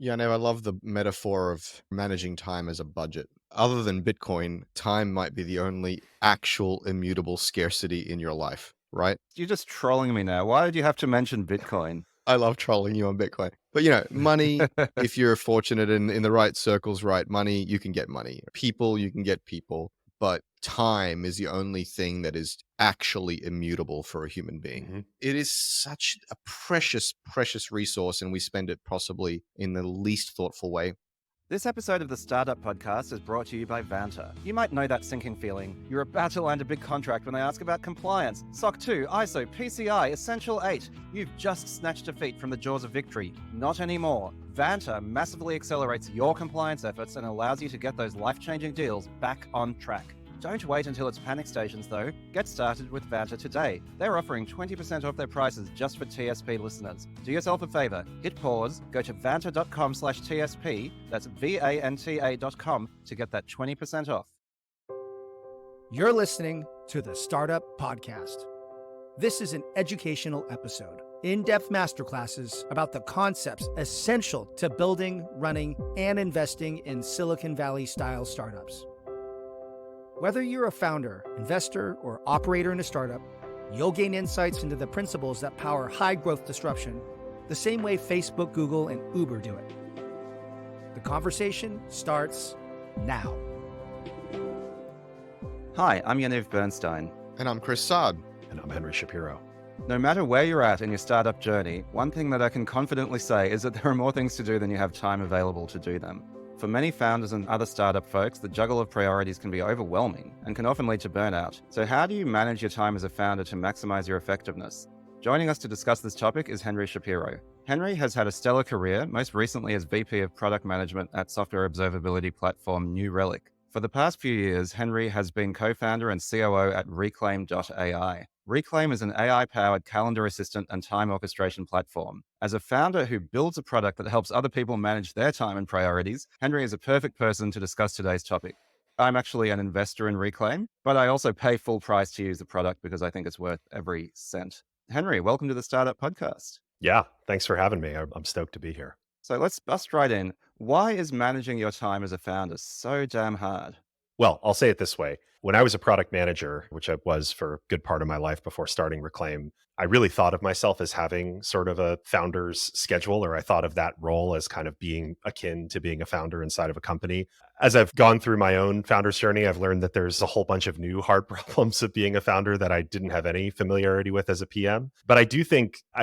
Yaniv, I love the metaphor of managing time as a budget. Other than Bitcoin, time might be the only actual immutable scarcity in your life, right? You're just trolling me now. Why did you have to mention Bitcoin? I love trolling you on Bitcoin. But money, if you're fortunate in the right circles, right money, you can get money. People, you can get people. But time is the only thing that is actually immutable for a human being. Mhm. It is such a precious, precious resource, and we spend it possibly in the least thoughtful way. This episode of the Startup Podcast is brought to you by Vanta. You might know that sinking feeling. You're about to land a big contract when they ask about compliance. SOC 2, ISO, PCI, Essential 8. You've just snatched defeat from the jaws of victory. Not anymore. Vanta massively accelerates your compliance efforts and allows you to get those life-changing deals back on track. Don't wait until it's panic stations, though. Get started with Vanta today. They're offering 20% off their prices just for TSP listeners. Do yourself a favor, hit pause, go to vanta.com/TSP, that's VANTA.com, to get that 20% off. You're listening to the Startup Podcast. This is an educational episode, in-depth masterclasses about the concepts essential to building, running, and investing in Silicon Valley-style startups. Whether you're a founder, investor, or operator in a startup, you'll gain insights into the principles that power high-growth disruption, the same way Facebook, Google, and Uber do it. The conversation starts now. Hi, I'm Yaniv Bernstein. And I'm Chris Saad. And I'm Henry Shapiro. No matter where you're at in your startup journey, one thing that I can confidently say is that there are more things to do than you have time available to do them. For many founders and other startup folks, the juggle of priorities can be overwhelming and can often lead to burnout. So how do you manage your time as a founder to maximize your effectiveness? Joining us to discuss this topic is Henry Shapiro. Henry has had a stellar career, most recently as VP of Product Management at software observability platform New Relic. For the past few years, Henry has been co-founder and COO at Reclaim AI. Reclaim is an AI-powered calendar assistant and time orchestration platform. As a founder who builds a product that helps other people manage their time and priorities, Henry is a perfect person to discuss today's topic. I'm actually an investor in Reclaim, but I also pay full price to use the product because I think it's worth every cent. Henry, welcome to the Startup Podcast. Yeah, thanks for having me. I'm stoked to be here. So let's bust right in. Why is managing your time as a founder so damn hard? Well, I'll say it this way. When I was a product manager, which I was for a good part of my life before starting Reclaim, I really thought of myself as having sort of a founder's schedule, or I thought of that role as kind of being akin to being a founder inside of a company. As I've gone through my own founder's journey, I've learned that there's a whole bunch of new hard problems of being a founder that I didn't have any familiarity with as a PM. But I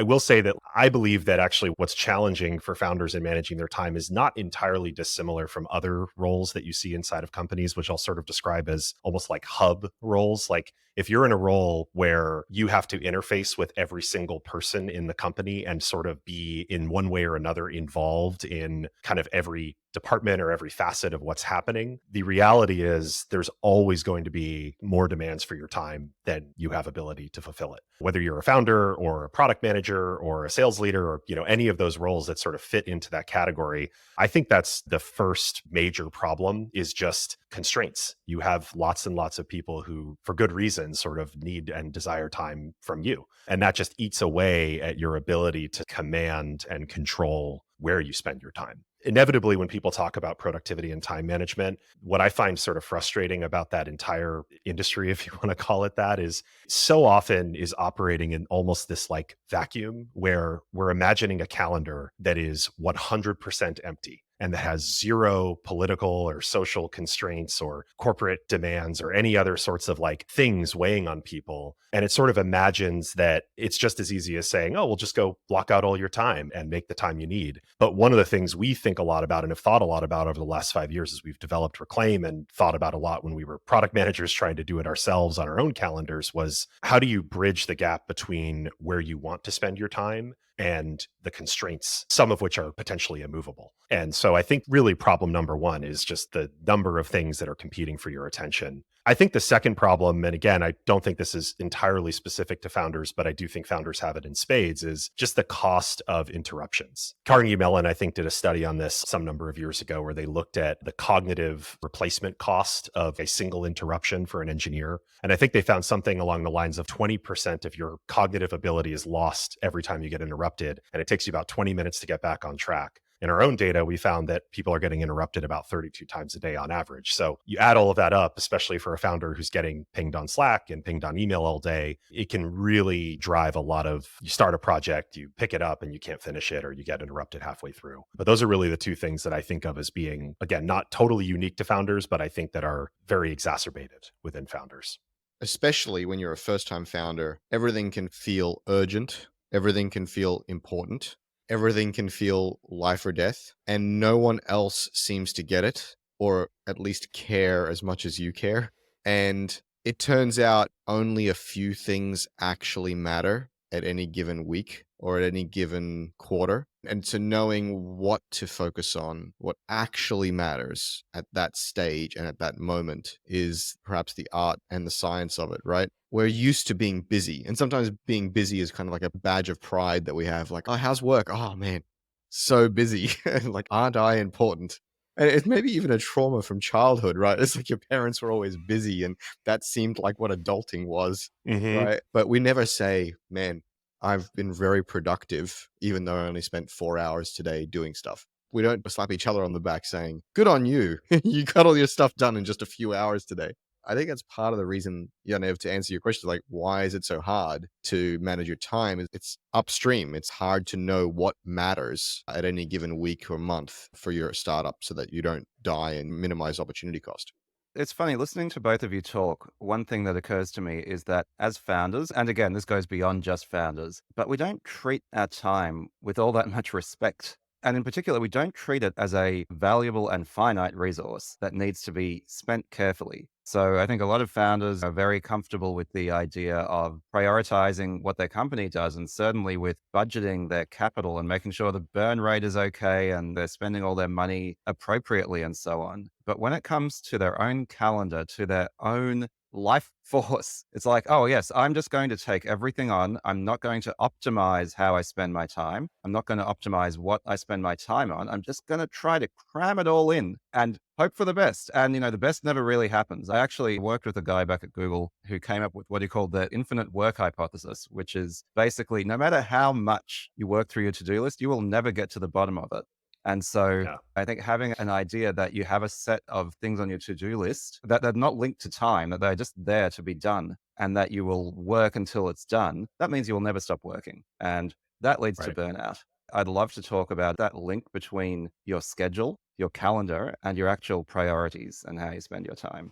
will say that I believe that actually what's challenging for founders in managing their time is not entirely dissimilar from other roles that you see inside of companies, which I'll sort of describe as almost like hub roles. Like if you're in a role where you have to interface with every single person in the company and sort of be in one way or another involved in kind of every department or every facet of what's happening, the reality is there's always going to be more demands for your time than you have ability to fulfill it. Whether you're a founder or a product manager or a sales leader or any of those roles that sort of fit into that category, I think that's the first major problem is just constraints. You have lots and lots of people who, for good reason, sort of need and desire time from you. And that just eats away at your ability to command and control where you spend your time. Inevitably, when people talk about productivity and time management, what I find sort of frustrating about that entire industry, if you want to call it that, is so often is operating in almost this like vacuum where we're imagining a calendar that is 100% empty and that has zero political or social constraints or corporate demands or any other sorts of like things weighing on people. And it sort of imagines that it's just as easy as saying, oh, we'll just go block out all your time and make the time you need. But one of the things we think a lot about and have thought a lot about over the last 5 years as we've developed Reclaim and thought about a lot when we were product managers trying to do it ourselves on our own calendars was how do you bridge the gap between where you want to spend your time and the constraints, some of which are potentially immovable. And so I think really problem number one is just the number of things that are competing for your attention. I think the second problem, and again, I don't think this is entirely specific to founders, but I do think founders have it in spades, is just the cost of interruptions. Carnegie Mellon, I think, did a study on this some number of years ago where they looked at the cognitive replacement cost of a single interruption for an engineer. And I think they found something along the lines of 20% of your cognitive ability is lost every time you get interrupted. And it takes you about 20 minutes to get back on track. in our own data, we found that people are getting interrupted about 32 times a day on average. So you add all of that up, especially for a founder who's getting pinged on Slack and pinged on email all day, it can really drive a lot of, you start a project, you pick it up and you can't finish it, or you get interrupted halfway through. But those are really the two things that I think of as being, again, not totally unique to founders, but I think that are very exacerbated within founders. Especially when you're a first-time founder, everything can feel urgent, everything can feel important, everything can feel life or death, and no one else seems to get it, or at least care as much as you care. And it turns out only a few things actually matter at any given week or at any given quarter. And so knowing what to focus on, what actually matters at that stage and at that moment is perhaps the art and the science of it, right? We're used to being busy. And sometimes being busy is kind of like a badge of pride that we have. Like, oh, how's work? Oh, man, so busy. Like, aren't I important? And it's maybe even a trauma from childhood, right? It's like your parents were always busy and that seemed like what adulting was, right? But we never say, man, I've been very productive, even though I only spent 4 hours today doing stuff. We don't slap each other on the back saying, good on you. You got all your stuff done in just a few hours today. I think that's part of the reason, Yaniv, to answer your question, like, why is it so hard to manage your time? It's upstream. It's hard to know what matters at any given week or month for your startup so that you don't die and minimize opportunity cost. It's funny listening to both of you talk. One thing that occurs to me is that as founders, and again, this goes beyond just founders, but we don't treat our time with all that much respect. And in particular, we don't treat it as a valuable and finite resource that needs to be spent carefully. So I think a lot of founders are very comfortable with the idea of prioritizing what their company does, and certainly with budgeting their capital and making sure the burn rate is okay and they're spending all their money appropriately and so on. But when it comes to their own calendar, to their own life force, it's like, oh, yes, I'm just going to take everything on. I'm not going to optimize how I spend my time. I'm not going to optimize what I spend my time on. I'm just going to try to cram it all in and hope for the best. And, the best never really happens. I actually worked with a guy back at Google who came up with what he called the infinite work hypothesis, which is basically no matter how much you work through your to-do list, you will never get to the bottom of it. And so I think having an idea that you have a set of things on your to-do list that they're not linked to time, that they're just there to be done, and that you will work until it's done, that means you will never stop working. And that leads to burnout. I'd love to talk about that link between your schedule, your calendar, and your actual priorities and how you spend your time.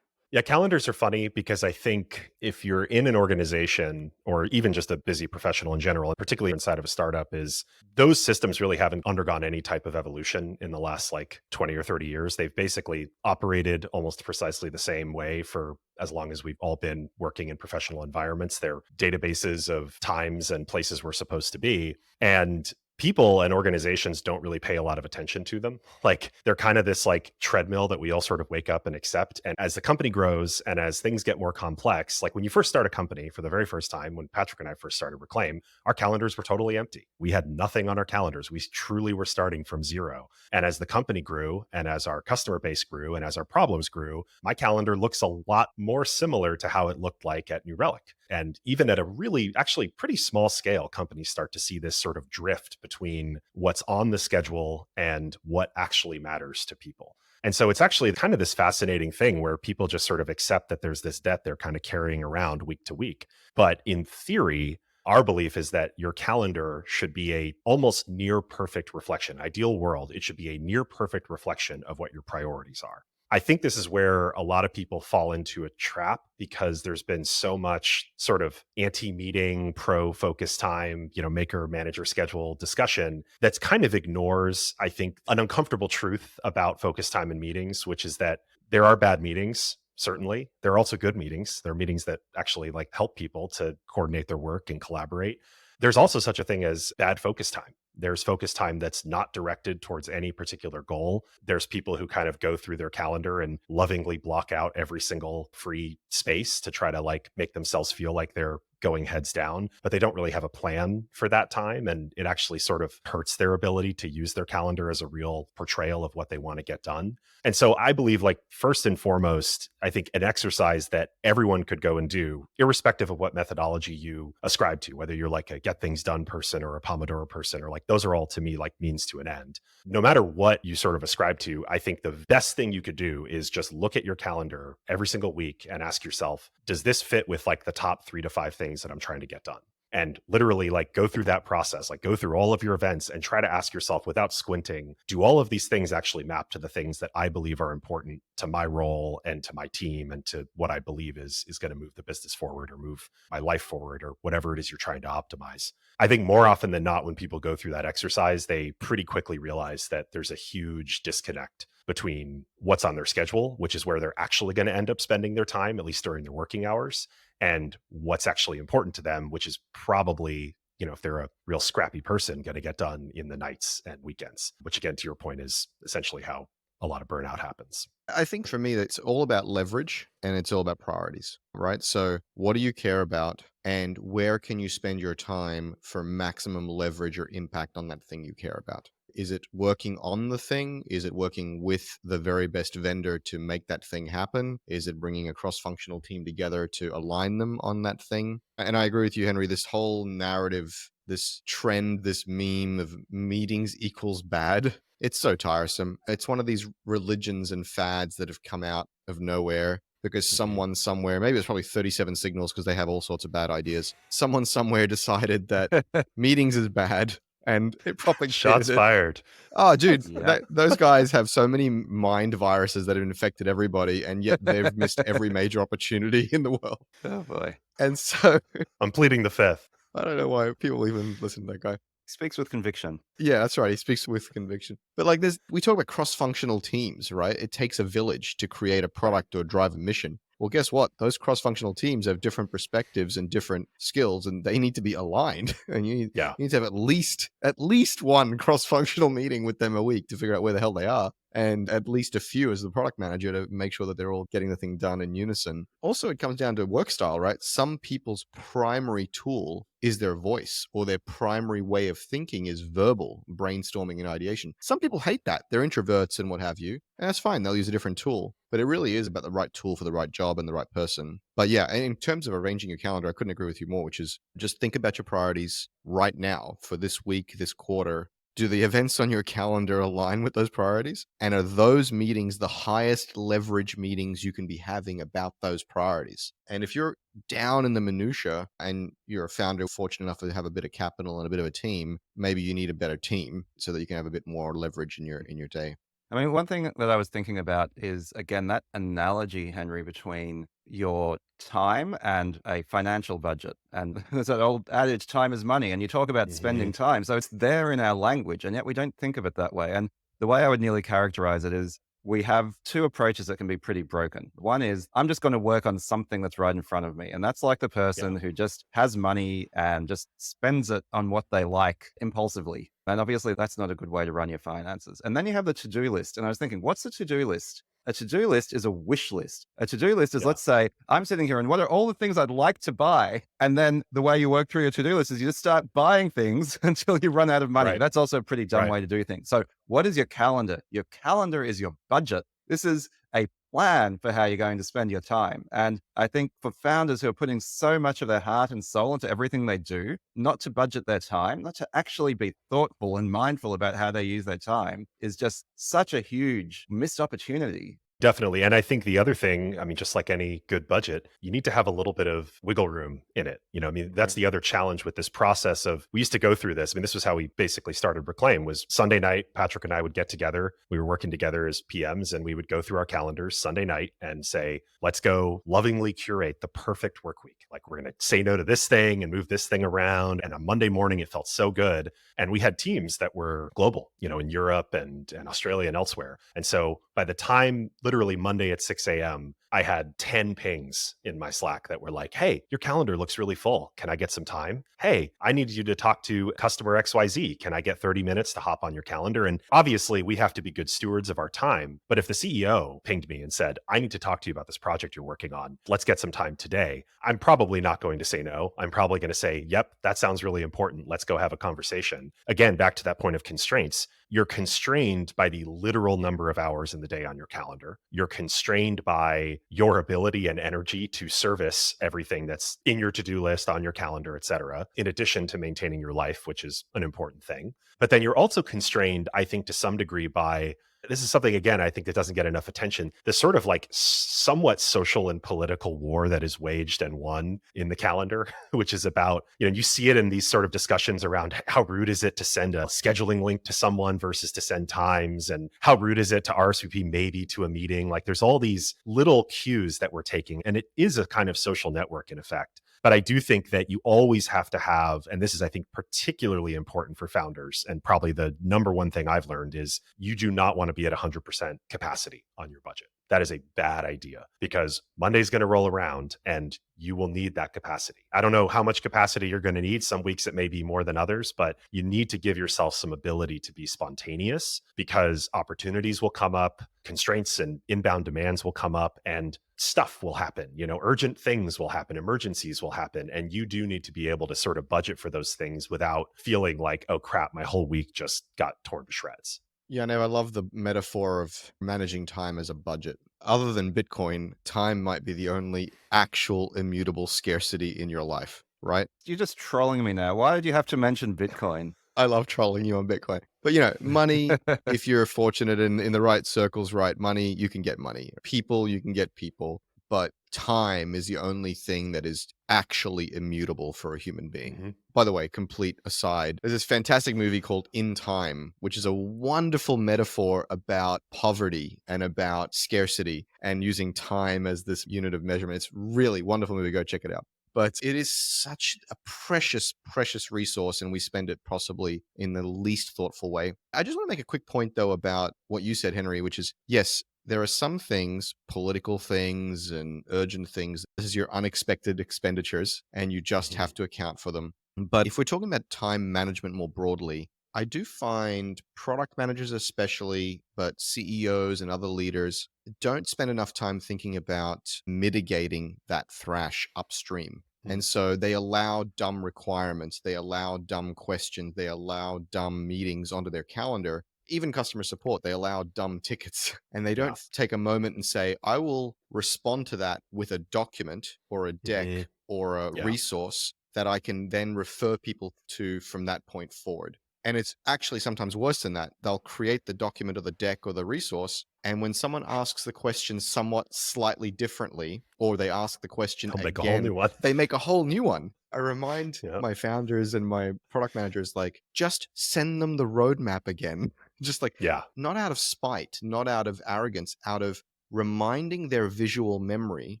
Yeah, calendars are funny because I think if you're in an organization or even just a busy professional in general, particularly inside of a startup, is those systems really haven't undergone any type of evolution in the last like 20 or 30 years. They've basically operated almost precisely the same way for as long as we've all been working in professional environments. They're databases of times and places we're supposed to be. And people and organizations don't really pay a lot of attention to them. Like they're kind of this like treadmill that we all sort of wake up and accept. And as the company grows and as things get more complex, like when you first start a company for the very first time, when Patrick and I first started Reclaim, our calendars were totally empty. We had nothing on our calendars. We truly were starting from zero. And as the company grew and as our customer base grew and as our problems grew, my calendar looks a lot more similar to how it looked like at New Relic. And even at a really, actually pretty small scale, companies start to see this sort of drift between what's on the schedule and what actually matters to people. And so it's actually kind of this fascinating thing where people just sort of accept that there's this debt they're kind of carrying around week to week. But in theory, our belief is that your calendar should be a almost near perfect reflection. Ideal world, it should be a near perfect reflection of what your priorities are. I think this is where a lot of people fall into a trap because there's been so much sort of anti-meeting, pro-focus time, maker manager schedule discussion that's kind of ignores, I think, an uncomfortable truth about focus time in meetings, which is that there are bad meetings. Certainly. There are also good meetings. There are meetings that actually like help people to coordinate their work and collaborate. There's also such a thing as bad focus time. There's focus time that's not directed towards any particular goal. There's people who kind of go through their calendar and lovingly block out every single free space to try to like make themselves feel like they're going heads down, but they don't really have a plan for that time. And it actually sort of hurts their ability to use their calendar as a real portrayal of what they want to get done. And so I believe, like, first and foremost, I think an exercise that everyone could go and do, irrespective of what methodology you ascribe to, whether you're like a get things done person or a Pomodoro person, or like, those are all to me like means to an end. No matter what you sort of ascribe to, I think the best thing you could do is just look at your calendar every single week and ask yourself, does this fit with like the top 3 to 5 things that I'm trying to get done? And literally, like, go through that process, like go through all of your events and try to ask yourself without squinting, do all of these things actually map to the things that I believe are important to my role and to my team and to what I believe is going to move the business forward or move my life forward or whatever it is you're trying to optimize. I think more often than not, when people go through that exercise, they pretty quickly realize that there's a huge disconnect between what's on their schedule, which is where they're actually going to end up spending their time, at least during their working hours, and what's actually important to them, which is probably, if they're a real scrappy person, going to get done in the nights and weekends, which, again, to your point, is essentially how a lot of burnout happens. I think for me, it's all about leverage and it's all about priorities, right? So what do you care about and where can you spend your time for maximum leverage or impact on that thing you care about? Is it working on the thing? Is it working with the very best vendor to make that thing happen? Is it bringing a cross-functional team together to align them on that thing? And I agree with you, Henry, this whole narrative, this trend, this meme of meetings equals bad, it's so tiresome. It's one of these religions and fads that have come out of nowhere because someone somewhere, maybe it's probably 37 Signals because they have all sorts of bad ideas. Someone somewhere decided that meetings is bad and it propagated Shots fired. Oh, dude, Yeah. those guys have so many mind viruses that have infected everybody, and yet they've missed every major opportunity in the world. Oh boy. And so I'm pleading the fifth. I don't know why people even listen to that guy. Speaks with conviction. Yeah, that's right. He speaks with conviction. But like we talk about cross-functional teams, right? It takes a village to create a product or drive a mission. Well, guess what? Those cross-functional teams have different perspectives and different skills, and they need to be aligned. And you need to have at least one cross-functional meeting with them a week to figure out where the hell they are, and at least a few as the product manager to make sure that they're all getting the thing done in unison. Also, it comes down to work style, right? Some people's primary tool is their voice, or their primary way of thinking is verbal, brainstorming and ideation. Some people hate that. They're introverts and what have you, and that's fine. They'll use a different tool. But it really is about the right tool for the right job and the right person. But yeah, in terms of arranging your calendar, I couldn't agree with you more, which is just think about your priorities right now for this week, this quarter. Do the events on your calendar align with those priorities? And are those meetings the highest leverage meetings you can be having about those priorities? And if you're down in the minutia and you're a founder fortunate enough to have a bit of capital and a bit of a team, maybe you need a better team so that you can have a bit more leverage in your day. I mean, one thing that I was thinking about is, again, that analogy, Henry, between your time and a financial budget. And there's that old adage, time is money, and you talk about spending time. So it's there in our language, and yet we don't think of it that way. And the way I would nearly characterize it is we have two approaches that can be pretty broken. One is I'm just going to work on something that's right in front of me. And that's like the person who just has money and just spends it on what they like impulsively. And obviously that's not a good way to run your finances. And then you have the to-do list. And I was thinking, what's a to-do list? A to-do list is a wish list. A to-do list is, let's say, I'm sitting here and what are all the things I'd like to buy? And then the way you work through your to-do list is you just start buying things until you run out of money. Right. That's also a pretty dumb way to do things. So what is your calendar? Your calendar is your budget. This is a plan for how you're going to spend your time. And I think for founders who are putting so much of their heart and soul into everything they do, not to budget their time, not to actually be thoughtful and mindful about how they use their time is just such a huge missed opportunity. Definitely. And I think the other thing, I mean, just like any good budget, you need to have a little bit of wiggle room in it. I mean, that's the other challenge with this process of, we used to go through this. I mean, this was how we basically started Reclaim, was Sunday night, Patrick and I would get together. We were working together as PMs and we would go through our calendars Sunday night and say, let's go lovingly curate the perfect work week. Like, we're going to say no to this thing and move this thing around. And on Monday morning, it felt so good. And we had teams that were global, in Europe and Australia and elsewhere. And so by the time literally Monday at 6 a.m., I had 10 pings in my Slack that were like, hey, your calendar looks really full. Can I get some time? Hey, I need you to talk to customer XYZ. Can I get 30 minutes to hop on your calendar? And obviously, we have to be good stewards of our time. But if the CEO pinged me and said, I need to talk to you about this project you're working on, let's get some time today, I'm probably not going to say no. I'm probably going to say, yep, that sounds really important. Let's go have a conversation. Again, back to that point of constraints. You're constrained by the literal number of hours in the day on your calendar. You're constrained by your ability and energy to service everything that's in your to-do list, on your calendar, et cetera, in addition to maintaining your life, which is an important thing. But then you're also constrained, I think, to some degree by this is something, again, I think that doesn't get enough attention. The sort of like somewhat social and political war that is waged and won in the calendar, which is about, you see it in these sort of discussions around how rude is it to send a scheduling link to someone versus to send times, and how rude is it to RSVP maybe to a meeting. Like there's all these little cues that we're taking, and it is a kind of social network in effect. But I do think that you always have to have, and this is, I think, particularly important for founders, and probably the number one thing I've learned is you do not want to be at 100% capacity on your budget. That is a bad idea because Monday's going to roll around and you will need that capacity. I don't know how much capacity you're going to need. Some weeks it may be more than others, but you need to give yourself some ability to be spontaneous because opportunities will come up, constraints and inbound demands will come up, and stuff will happen. Urgent things will happen, emergencies will happen, and you do need to be able to sort of budget for those things without feeling like, oh crap, my whole week just got torn to shreds. Yeah, no, I love the metaphor of managing time as a budget. Other than Bitcoin, time might be the only actual immutable scarcity in your life, right? You're just trolling me now. Why did you have to mention Bitcoin? I love trolling you on Bitcoin. But money, if you're fortunate in the right circles, right, money, you can get money. People, you can get people. But time is the only thing that is actually immutable for a human being. Mm-hmm. By the way, complete aside, there's this fantastic movie called In Time, which is a wonderful metaphor about poverty and about scarcity and using time as this unit of measurement. It's really wonderful movie. Go check it out. But it is such a precious, precious resource, and we spend it possibly in the least thoughtful way. I just want to make a quick point, though, about what you said, Henry, which is, yes, there are some things, political things and urgent things. This is your unexpected expenditures, and you just have to account for them. But if we're talking about time management more broadly, I do find product managers especially, but CEOs and other leaders don't spend enough time thinking about mitigating that thrash upstream. And so they allow dumb requirements, they allow dumb questions, they allow dumb meetings onto their calendar. Even customer support, they allow dumb tickets, and they don't take a moment and say, I will respond to that with a document or a deck or a resource that I can then refer people to from that point forward. And it's actually sometimes worse than that. They'll create the document or the deck or the resource, and when someone asks the question somewhat slightly differently, or they ask the question They'll make again, a whole new one. they make a whole new one. I remind my founders and my product managers, like, just send them the roadmap again. Just like, not out of spite, not out of arrogance, out of reminding their visual memory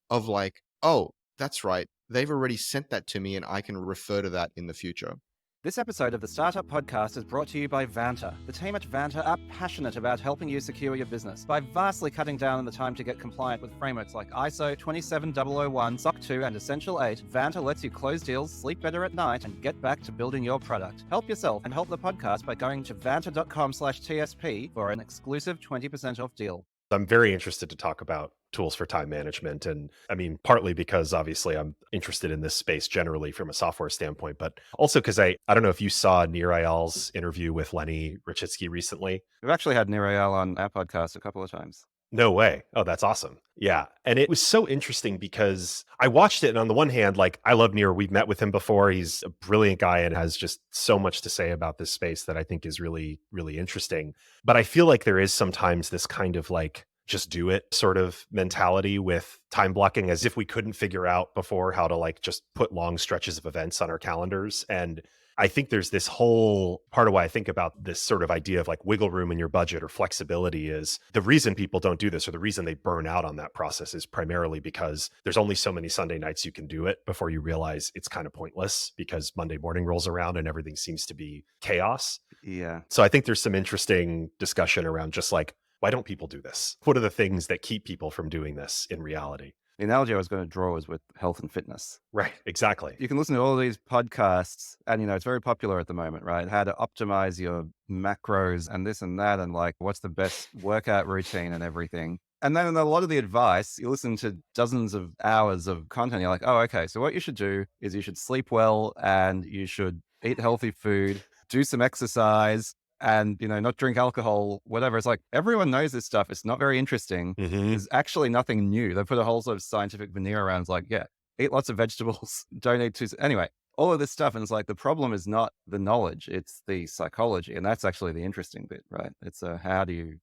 of like, oh, that's right. They've already sent that to me and I can refer to that in the future. This episode of the Startup Podcast is brought to you by Vanta. The team at Vanta are passionate about helping you secure your business. By vastly cutting down on the time to get compliant with frameworks like ISO 27001, SOC 2, and Essential 8, Vanta lets you close deals, sleep better at night, and get back to building your product. Help yourself and help the podcast by going to vanta.com/TSP for an exclusive 20% off deal. I'm very interested to talk about tools for time management. And I mean, partly because obviously I'm interested in this space generally from a software standpoint, but also because I don't know if you saw Nir Eyal's interview with Lenny Rachitsky recently. We've actually had Nir Eyal on our podcast a couple of times. No way. Oh, that's awesome. Yeah. And it was so interesting because I watched it. And on the one hand, like, I love Nir. We've met with him before. He's a brilliant guy and has just so much to say about this space that I think is really, really interesting. But I feel like there is sometimes this kind of like, just do it sort of mentality with time blocking, as if we couldn't figure out before how to like just put long stretches of events on our calendars. And I think there's this whole part of why I think about this sort of idea of like wiggle room in your budget or flexibility is the reason people don't do this, or the reason they burn out on that process, is primarily because there's only so many Sunday nights you can do it before you realize it's kind of pointless because Monday morning rolls around and everything seems to be chaos. Yeah. So I think there's some interesting discussion around just like, Why don't people do this? What are the things that keep people from doing this in reality? The analogy I was going to draw was with health and fitness. Right, exactly. You can listen to all these podcasts and, it's very popular at the moment, right? How to optimize your macros and this and that, and like what's the best workout routine and everything. And then in a lot of the advice, you listen to dozens of hours of content. You're like, oh, okay. So what you should do is you should sleep well and you should eat healthy food, do some exercise, and not drink alcohol, whatever. It's like everyone knows this stuff. It's not very interesting. There's actually nothing new. They put a whole sort of scientific veneer around. It's like, yeah, eat lots of vegetables, don't eat too. Anyway, all of this stuff. And it's like the problem is not the knowledge, it's the psychology. And that's actually the interesting bit, right? It's how do you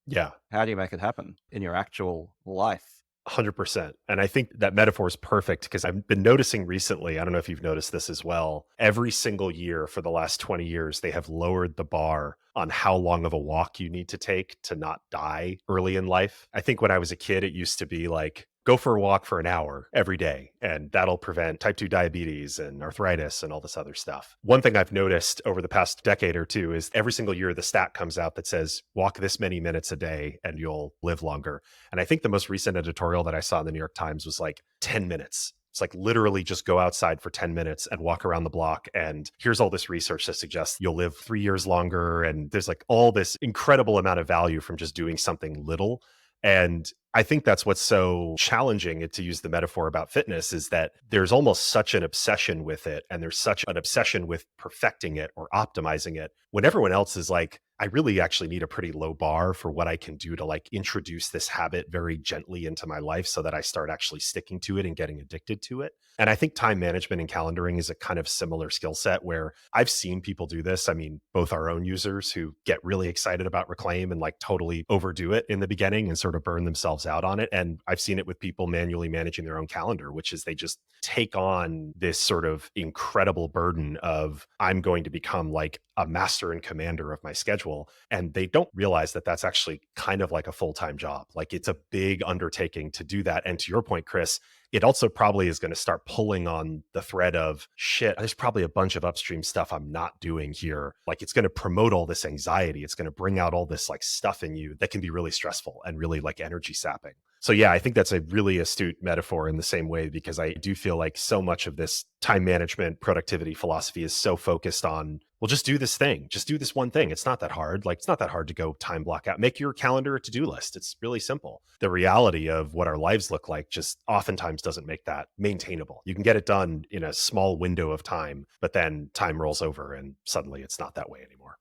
make it happen in your actual life? 100%. And I think that metaphor is perfect because I've been noticing recently, I don't know if you've noticed this as well, every single year for the last 20 years, they have lowered the bar on how long of a walk you need to take to not die early in life. I think when I was a kid, it used to be like, go for a walk for an hour every day, and that'll prevent type 2 diabetes and arthritis and all this other stuff. One thing I've noticed over the past decade or two is every single year the stat comes out that says, walk this many minutes a day and you'll live longer. And I think the most recent editorial that I saw in the New York Times was like 10 minutes. It's like literally just go outside for 10 minutes and walk around the block. And here's all this research that suggests you'll live 3 years longer. And there's like all this incredible amount of value from just doing something little. And I think that's what's so challenging, to use the metaphor about fitness, is that there's almost such an obsession with it. And there's such an obsession with perfecting it or optimizing it when everyone else is like, I really actually need a pretty low bar for what I can do to like introduce this habit very gently into my life so that I start actually sticking to it and getting addicted to it. And I think time management and calendaring is a kind of similar skill set where I've seen people do this. I mean, both our own users who get really excited about Reclaim and like totally overdo it in the beginning and sort of burn themselves out on it. And I've seen it with people manually managing their own calendar, which is they just take on this sort of incredible burden of, I'm going to become like a master and commander of my schedule. And they don't realize that that's actually kind of like a full-time job. Like it's a big undertaking to do that. And to your point, Chris, it also probably is going to start pulling on the thread of shit. There's probably a bunch of upstream stuff I'm not doing here. Like it's going to promote all this anxiety. It's going to bring out all this like stuff in you that can be really stressful and really like energy sapping. So yeah, I think that's a really astute metaphor in the same way, because I do feel like so much of this time management productivity philosophy is so focused on, well, just do this thing. Just do this one thing. It's not that hard. Like it's not that hard to go time block out. Make your calendar a to-do list. It's really simple. The reality of what our lives look like just oftentimes doesn't make that maintainable. You can get it done in a small window of time, but then time rolls over and suddenly it's not that way anymore.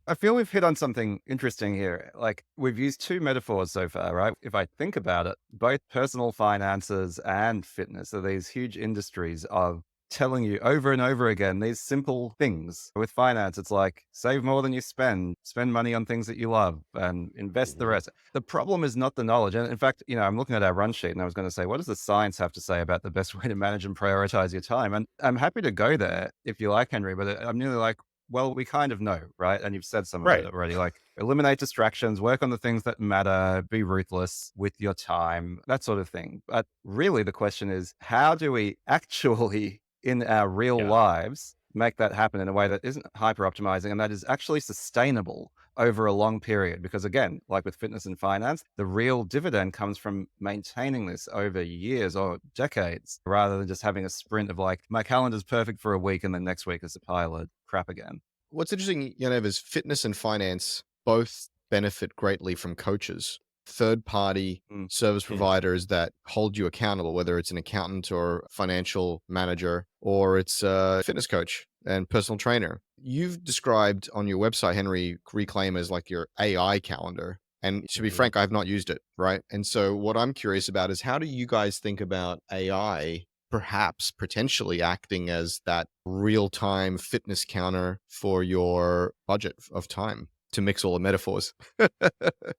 I feel we've hit on something interesting here. Like we've used two metaphors so far, right? If I think about it, both personal finances and fitness are these huge industries of telling you over and over again these simple things. With finance, it's like save more than you spend money on things that you love and invest the rest. The problem is not the knowledge. And in fact, I'm looking at our run sheet and I was going to say, what does the science have to say about the best way to manage and prioritize your time? And I'm happy to go there if you like, Henry, but I'm nearly like, well, we kind of know, right? And you've said some of it already, like eliminate distractions, work on the things that matter, be ruthless with your time, that sort of thing. But really the question is, how do we actually in our real lives make that happen in a way that isn't hyper optimizing and that is actually sustainable over a long period? Because again, like with fitness and finance, the real dividend comes from maintaining this over years or decades, rather than just having a sprint of like, my calendar's perfect for a week and then next week is a pile of crap again. What's interesting, Yaniv, is fitness and finance both benefit greatly from coaches, third-party service providers that hold you accountable, whether it's an accountant or financial manager, or it's a fitness coach and personal trainer. You've described on your website, Henry, Reclaim as like your AI calendar. And to be frank, I have not used it, right? And so what I'm curious about is, how do you guys think about AI perhaps potentially acting as that real-time fitness counter for your budget of time, to mix all the metaphors?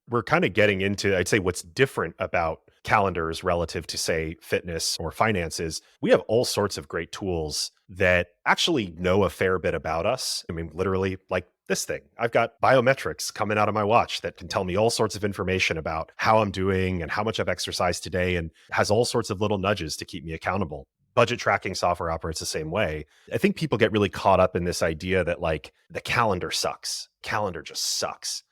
We're kind of getting into, I'd say, what's different about calendars relative to, say, fitness or finances. We have all sorts of great tools that actually know a fair bit about us. I mean, literally, like this thing. I've got biometrics coming out of my watch that can tell me all sorts of information about how I'm doing and how much I've exercised today, and has all sorts of little nudges to keep me accountable. Budget tracking software operates the same way. I think people get really caught up in this idea that like the calendar sucks. Calendar just sucks.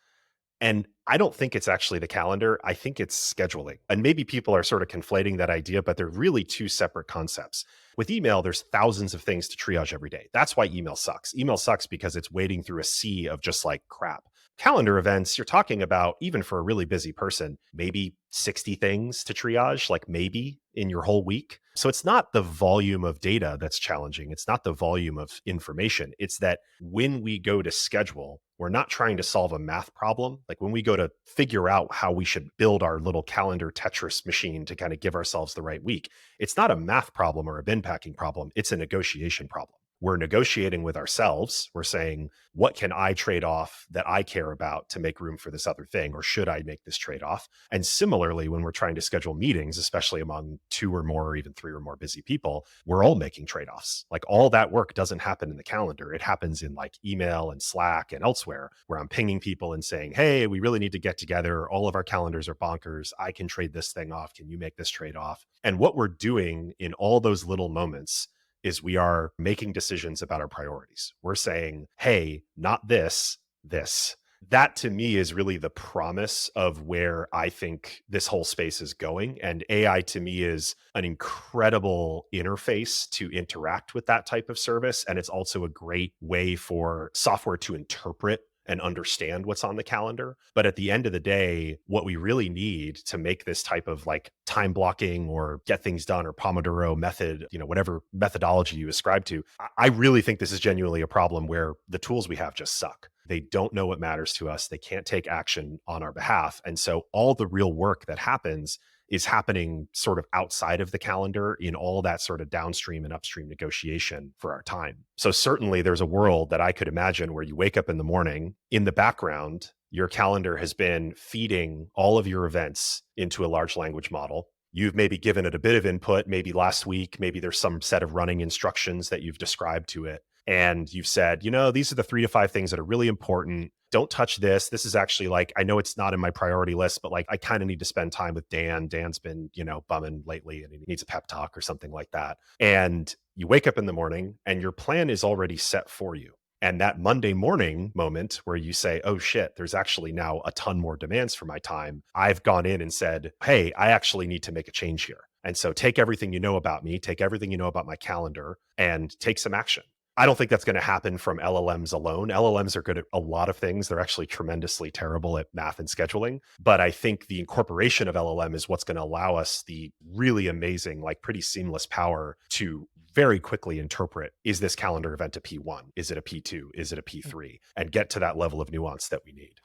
And I don't think it's actually the calendar. I think it's scheduling. And maybe people are sort of conflating that idea, but they're really two separate concepts. With email, there's thousands of things to triage every day. That's why email sucks. Email sucks because it's wading through a sea of just like crap. Calendar events, you're talking about, even for a really busy person, maybe 60 things to triage, like maybe in your whole week. So it's not the volume of data that's challenging. It's not the volume of information. It's that when we go to schedule, we're not trying to solve a math problem. Like when we go to figure out how we should build our little calendar Tetris machine to kind of give ourselves the right week, it's not a math problem or a bin packing problem. It's a negotiation problem. We're negotiating with ourselves. We're saying, what can I trade off that I care about to make room for this other thing? Or should I make this trade off? And similarly, when we're trying to schedule meetings, especially among 2 or more, or even 3 or more busy people, we're all making trade offs. Like all that work doesn't happen in the calendar. It happens in like email and Slack and elsewhere, where I'm pinging people and saying, hey, we really need to get together. All of our calendars are bonkers. I can trade this thing off. Can you make this trade off? And what we're doing in all those little moments is we are making decisions about our priorities. We're saying, hey, not this, this. That to me is really the promise of where I think this whole space is going. And AI to me is an incredible interface to interact with that type of service. And it's also a great way for software to interpret and understand what's on the calendar. But at the end of the day, what we really need to make this type of like time blocking or get things done or Pomodoro method, whatever methodology you ascribe to, I really think this is genuinely a problem where the tools we have just suck. They don't know what matters to us. They can't take action on our behalf. And so all the real work that happens is happening sort of outside of the calendar in all that sort of downstream and upstream negotiation for our time. So certainly there's a world that I could imagine where you wake up in the morning, in the background, your calendar has been feeding all of your events into a large language model. You've maybe given it a bit of input, maybe last week, maybe there's some set of running instructions that you've described to it. And you've said, these are the 3 to 5 things that are really important. Don't touch this. This is actually like, I know it's not in my priority list, but like, I kind of need to spend time with Dan. Dan's been, bumming lately and he needs a pep talk or something like that. And you wake up in the morning and your plan is already set for you. And that Monday morning moment where you say, oh shit, there's actually now a ton more demands for my time. I've gone in and said, hey, I actually need to make a change here. And so take everything you know about me, take everything you know about my calendar and take some action. I don't think that's going to happen from LLMs alone. LLMs are good at a lot of things. They're actually tremendously terrible at math and scheduling. But I think the incorporation of LLM is what's going to allow us the really amazing, like pretty seamless power to very quickly interpret, is this calendar event a P1? Is it a P2? Is it a P3? And get to that level of nuance that we need.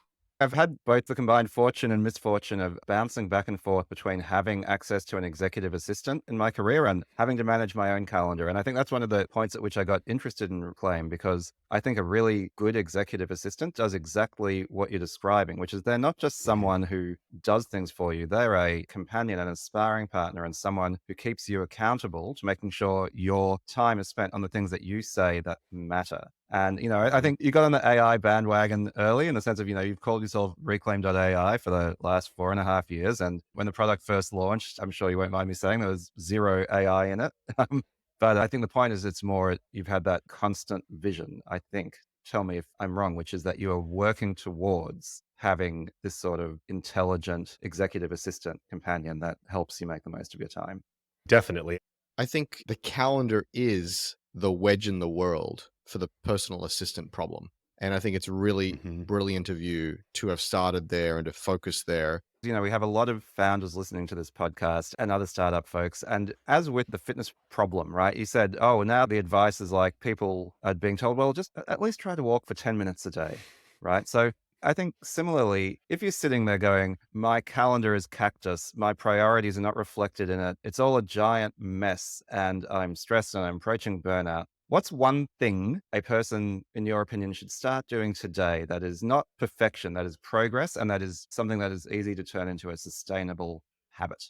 I've had both the combined fortune and misfortune of bouncing back and forth between having access to an executive assistant in my career and having to manage my own calendar. And I think that's one of the points at which I got interested in Reclaim, because I think a really good executive assistant does exactly what you're describing, which is they're not just someone who does things for you. They're a companion and a sparring partner and someone who keeps you accountable to making sure your time is spent on the things that you say that matter. And, I think you got on the AI bandwagon early in the sense of, you've called yourself Reclaim.ai for the last 4.5 years. And when the product first launched, I'm sure you won't mind me saying there was zero AI in it. But I think the point is it's more, you've had that constant vision, I think. Tell me if I'm wrong, which is that you are working towards having this sort of intelligent executive assistant companion that helps you make the most of your time. Definitely. I think the calendar is the wedge in the world for the personal assistant problem. And I think it's really brilliant of you to have started there and to focus there. We have a lot of founders listening to this podcast and other startup folks. And as with the fitness problem, right? You said, oh, now the advice is like people are being told, well, just at least try to walk for 10 minutes a day, right? So I think similarly, if you're sitting there going, my calendar is cactus, my priorities are not reflected in it, it's all a giant mess and I'm stressed and I'm approaching burnout. What's one thing a person, in your opinion, should start doing today that is not perfection, that is progress, and that is something that is easy to turn into a sustainable habit?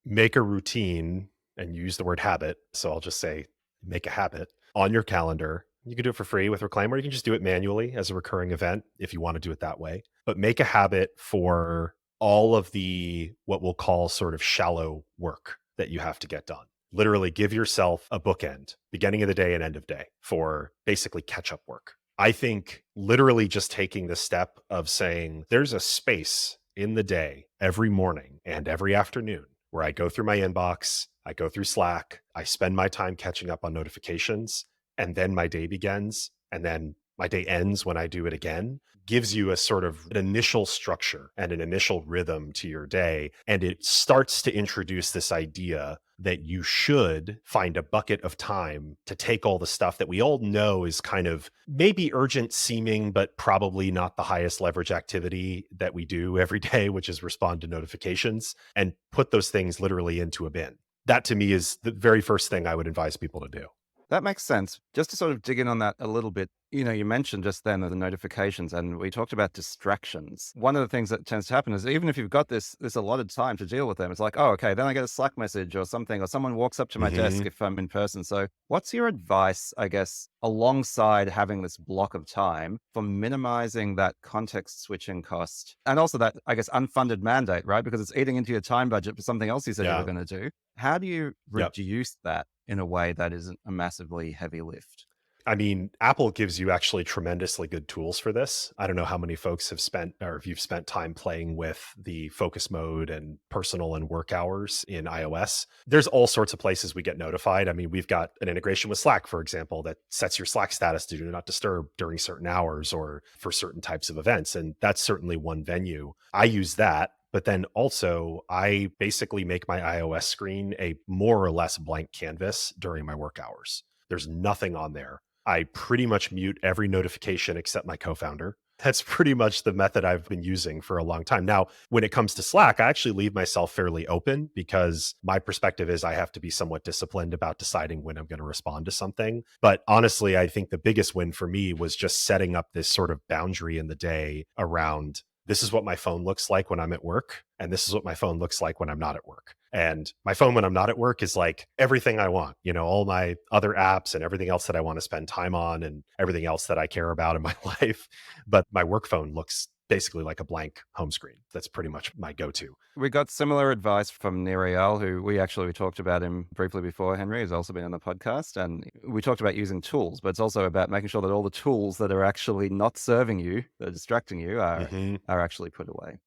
Make a routine, and use the word habit. So I'll just say, make a habit on your calendar. You can do it for free with Reclaim, or you can just do it manually as a recurring event if you want to do it that way. But make a habit for all of the, what we'll call sort of shallow work that you have to get done. Literally give yourself a bookend, beginning of the day and end of day, for basically catch-up work. I think literally just taking the step of saying there's a space in the day every morning and every afternoon where I go through my inbox, I go through Slack, I spend my time catching up on notifications, and then my day begins, and then my day ends when I do it again, gives you a sort of an initial structure and an initial rhythm to your day. And it starts to introduce this idea that you should find a bucket of time to take all the stuff that we all know is kind of maybe urgent seeming, but probably not the highest leverage activity that we do every day, which is respond to notifications, and put those things literally into a bin. That to me is the very first thing I would advise people to do. That makes sense. Just to sort of dig in on that a little bit, you mentioned just then the notifications, and we talked about distractions. One of the things that tends to happen is even if you've got this allotted time to deal with them, it's like, oh, okay, then I get a Slack message or something, or someone walks up to my desk if I'm in person. So what's your advice, I guess, alongside having this block of time for minimizing that context switching cost and also that, I guess, unfunded mandate, right? Because it's eating into your time budget for something else you said you were going to do. How do you reduce that in a way that isn't a massively heavy lift? I mean, Apple gives you actually tremendously good tools for this. I don't know how many folks have spent, or if you've spent time playing with the focus mode and personal and work hours in iOS. There's all sorts of places we get notified. I mean, we've got an integration with Slack, for example, that sets your Slack status to do not disturb during certain hours or for certain types of events. And that's certainly one venue. I use that. But then also, I basically make my iOS screen a more or less blank canvas during my work hours. There's nothing on there. I pretty much mute every notification except my co-founder. That's pretty much the method I've been using for a long time. Now, when it comes to Slack, I actually leave myself fairly open because my perspective is I have to be somewhat disciplined about deciding when I'm going to respond to something. But honestly, I think the biggest win for me was just setting up this sort of boundary in the day around this is what my phone looks like when I'm at work, and this is what my phone looks like when I'm not at work. And my phone when I'm not at work is like everything I want, all my other apps and everything else that I want to spend time on and everything else that I care about in my life. But my work phone looks basically like a blank home screen. That's pretty much my go-to. We got similar advice from Nirial, who we talked about him briefly before. Henry has also been on the podcast, and we talked about using tools, but it's also about making sure that all the tools that are actually not serving you, that are distracting you, are actually put away.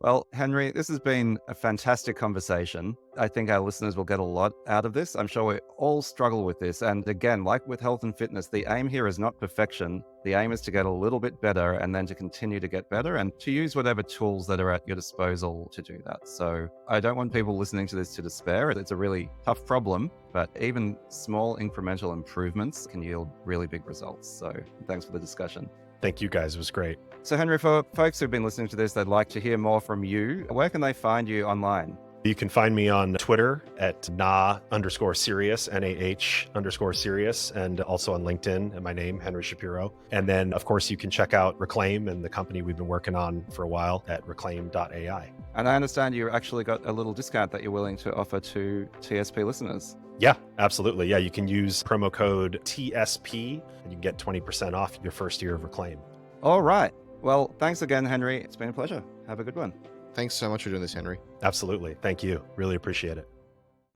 Well, Henry, this has been a fantastic conversation. I think our listeners will get a lot out of this. I'm sure we all struggle with this. And again, like with health and fitness, the aim here is not perfection. The aim is to get a little bit better and then to continue to get better and to use whatever tools that are at your disposal to do that. So I don't want people listening to this to despair. It's a really tough problem, but even small incremental improvements can yield really big results. So thanks for the discussion. Thank you guys. It was great. So Henry, for folks who've been listening to this, they'd like to hear more from you. Where can they find you online? You can find me on Twitter at nah_serious, NAH_serious, and also on LinkedIn at my name, Henry Shapiro. And then, of course, you can check out Reclaim and the company we've been working on for a while at reclaim.ai. And I understand you actually got a little discount that you're willing to offer to TSP listeners. Yeah, absolutely. Yeah, you can use promo code TSP and you can get 20% off your first year of Reclaim. All right. Well, thanks again, Henry. It's been a pleasure. Have a good one. Thanks so much for doing this, Henry. Absolutely. Thank you. Really appreciate it.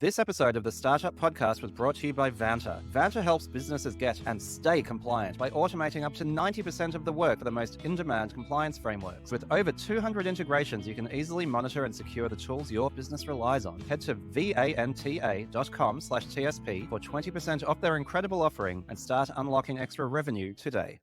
This episode of the Startup Podcast was brought to you by Vanta. Vanta helps businesses get and stay compliant by automating up to 90% of the work for the most in-demand compliance frameworks. With over 200 integrations, you can easily monitor and secure the tools your business relies on. Head to vanta.com/TSP for 20% off their incredible offering and start unlocking extra revenue today.